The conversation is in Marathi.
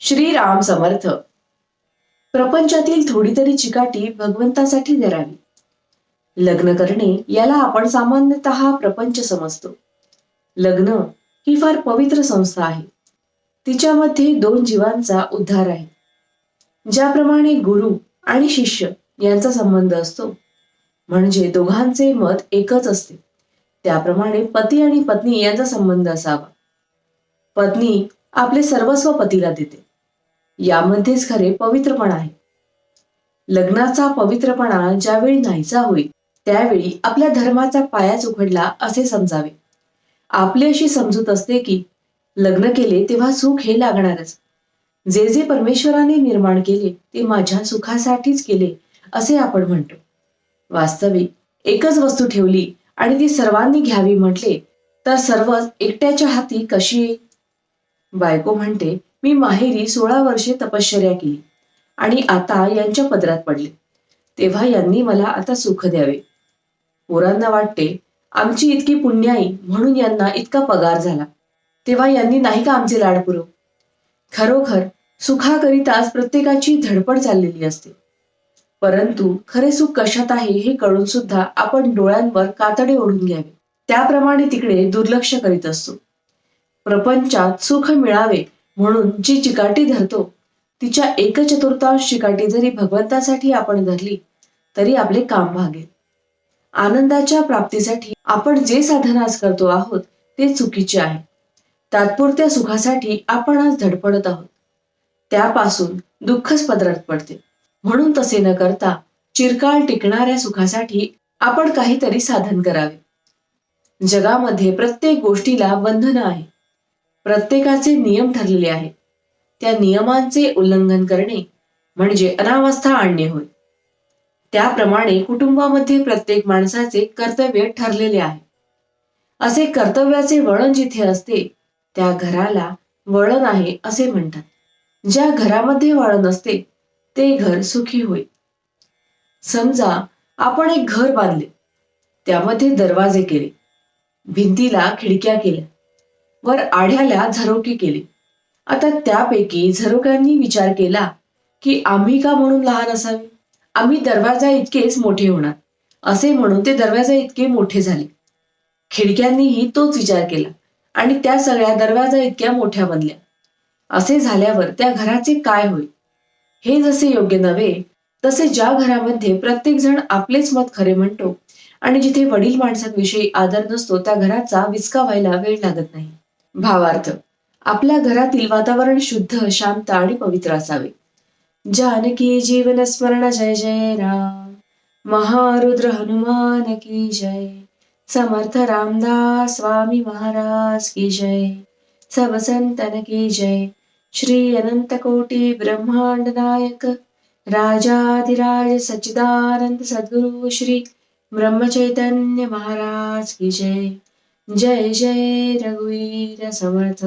श्रीराम समर्थ. प्रपंचातील थोडी तरी चिकाटी भगवंतासाठी धरावी. लग्न करणे याला आपण सामान्यतः प्रपंच समजतो. लग्न ही फार पवित्र संस्था आहे. तिच्यामध्ये दोन जीवांचा उद्धार आहे. ज्याप्रमाणे गुरु आणि शिष्य यांचा संबंध असतो, म्हणजे दोघांचे मत एकच असते, त्याप्रमाणे पती आणि पत्नी यांचा संबंध असावा. पत्नी आपले सर्वस्व पतीला देते. यामध्येच खरे पवित्रपणा आहे. लग्नाचा पवित्रपणा ज्यावेळी नाहीसा होईल त्यावेळी आपल्या धर्माचा पायाच उघडला असे समजावे. आपली अशी समजूत असते की लग्न केले तेव्हा सुख हे लागणारच. जे जे परमेश्वराने निर्माण केले ते माझ्या सुखासाठीच केले असे आपण म्हणतो. वास्तविक एकच वस्तू ठेवली आणि ती सर्वांनी घ्यावी म्हटले तर सर्वच एकट्याच्या हाती कशी येईल? बायको म्हणते, मी माहेरी 16 वर्षे तपश्चर्या केली आणि आता यांच्या पदरात पडले, तेव्हा यांनी मला आता सुख द्यावे. पोरांना वाटते आमची इतकी पुण्याई म्हणून यांना इतका पगार झाला, तेव्हा यांनी नाही का आमचे लाड पुरव. खरोखर सुखाकरिताच प्रत्येकाची धडपड चाललेली असते. परंतु खरे सुख कशात आहे हे कळून सुद्धा आपण डोळ्यांवर कातडे ओढून घ्यावे, त्याप्रमाणे तिकडे दुर्लक्ष करीत असतो. प्रपंचात सुख मिळावे म्हणून जी चिकाटी धरतो तिच्या 1/4 चिकाटी जरी भगवंतासाठी आपण धरली तरी आपले काम भागेल. आनंदाच्या प्राप्तीसाठी आपण जे साधन आज करतो आहोत ते चुकीचे आहे. तात्पुरत्या सुखासाठी आपण आज धडपडत आहोत, त्यापासून दुःखच पदरात पडते. म्हणून तसे न करता चिरकाळ टिकणाऱ्या सुखासाठी आपण काहीतरी साधन करावे. जगामध्ये प्रत्येक गोष्टीला बंधन आहे. प्रत्येकाचे नियम ठरलेले आहेत. त्या नियमांचे उल्लंघन करणे म्हणजे अनावस्था आणणे होय. त्याप्रमाणे कुटुंबामध्ये प्रत्येक माणसाचे कर्तव्य ठरलेले आहे. असे कर्तव्याचे वळण जिथे असते त्या घराला वळण आहे असे म्हणतात. ज्या घरामध्ये वळण असते ते घर सुखी होईल. समजा आपण एक घर बांधले, त्यामध्ये दरवाजे केले, भिंतीला खिडक्या केल्या, वर आढ्याला झरोके केले. आता त्यापैकी झरोक्यांनी विचार केला की आम्ही का म्हणून लहान असावे, आम्ही दरवाजा इतकेच मोठे होणार असे म्हणून ते दरवाजा इतके मोठे झाले. खिडक्यांनीही तोच विचार केला आणि त्या सगळ्या दरवाजा इतक्या मोठ्या बनल्या. असे झाल्यावर त्या घराचे काय होईल? हे जसे योग्य नव्हे तसे ज्या घरामध्ये प्रत्येक जण आपलेच मत खरे म्हणतो आणि जिथे वडील माणसांविषयी आदर नसतो त्या घराचा विचका व्हायला वेळ लागत नाही. भावार्थ, आपल्या घरातील वातावरण शुद्ध, शांत आणि पवित्र असावे. जानकी जीवन स्मरण जय जय राम. महारुद्र हनुमान की जय. समर्थ रामदास स्वामी महाराज की जय. सब संतन की जय. श्री अनंत कोटि ब्रह्मांड नायक राजाधिराज सच्चिदानंद सद्गुरु श्री ब्रह्म चैतन्य महाराज की जय. जय जय रघुवीर समर्थ.